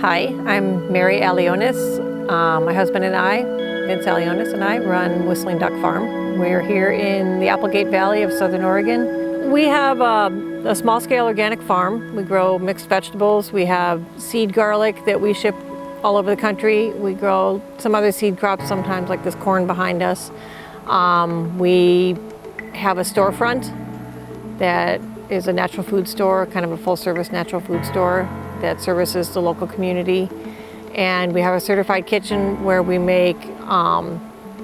Hi, I'm Mary Alionis. My husband and I, Vince Alionis and I, run Whistling Duck Farm. We're here in the Applegate Valley of Southern Oregon. We have a small-scale organic farm. We grow mixed vegetables. We have seed garlic that we ship all over the country. We grow some other seed crops sometimes, like this corn behind us. We have a storefront that is a natural food store, kind of a full-service natural food store that services the local community. And we have a certified kitchen where we make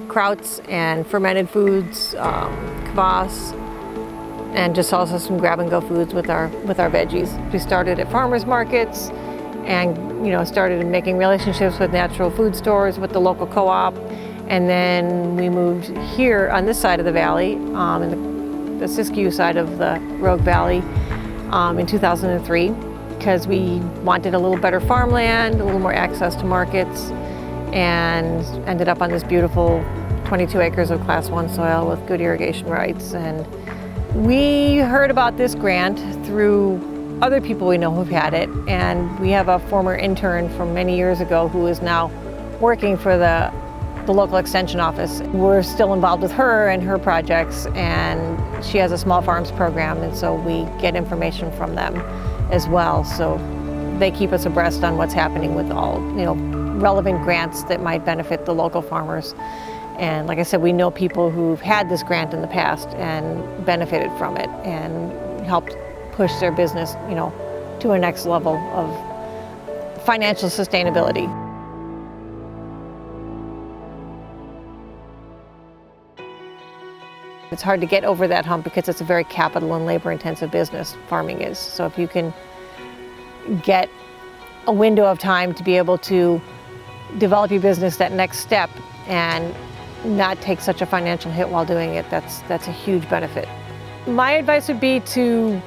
krauts and fermented foods, kvass, and just also some grab-and-go foods with our veggies. We started at farmers markets and started making relationships with natural food stores, with the local co-op, and then we moved here on this side of the valley, in the Siskiyou side of the Rogue Valley, in 2003. Because we wanted a little better farmland, a little more access to markets, and ended up on this beautiful 22 acres of Class 1 soil with good irrigation rights. And we heard about this grant through other people we know who've had it, and we have a former intern from many years ago who is now working for the local extension office. We're still involved with her and her projects, and she has a small farms program, and so we get information from them as well. So they keep us abreast on what's happening with all relevant grants that might benefit the local farmers. And like I said, we know people who've had this grant in the past and benefited from it and helped push their business to a next level of financial sustainability. It's hard to get over that hump because it's a very capital and labor intensive business, farming is. So if you can get a window of time to be able to develop your business that next step and not take such a financial hit while doing it, that's a huge benefit. My advice would be to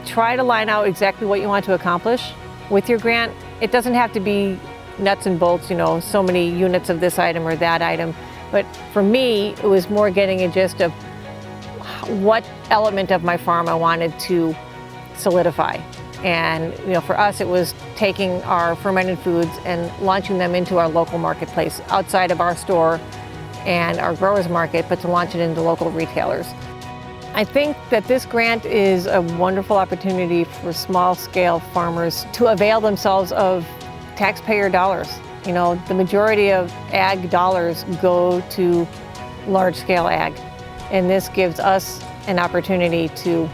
try to line out exactly what you want to accomplish with your grant. It doesn't have to be nuts and bolts, so many units of this item or that item. But for me, it was more getting a gist of what element of my farm I wanted to solidify. And for us, it was taking our fermented foods and launching them into our local marketplace outside of our store and our growers market, but to launch it into local retailers. I think that this grant is a wonderful opportunity for small-scale farmers to avail themselves of taxpayer dollars. The majority of ag dollars go to large-scale ag. And this gives us an opportunity to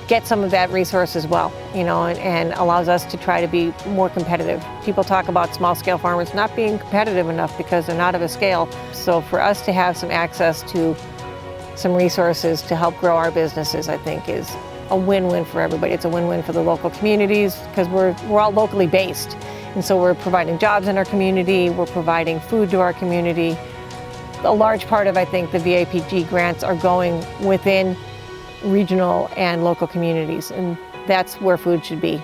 get some of that resource as well, and allows us to try to be more competitive. People talk about small-scale farmers not being competitive enough because they're not of a scale. So for us to have some access to some resources to help grow our businesses, I think is a win-win for everybody. It's a win-win for the local communities because we're all locally based. And so we're providing jobs in our community, we're providing food to our community. A large part of, I think, the VAPG grants are going within regional and local communities, and that's where food should be.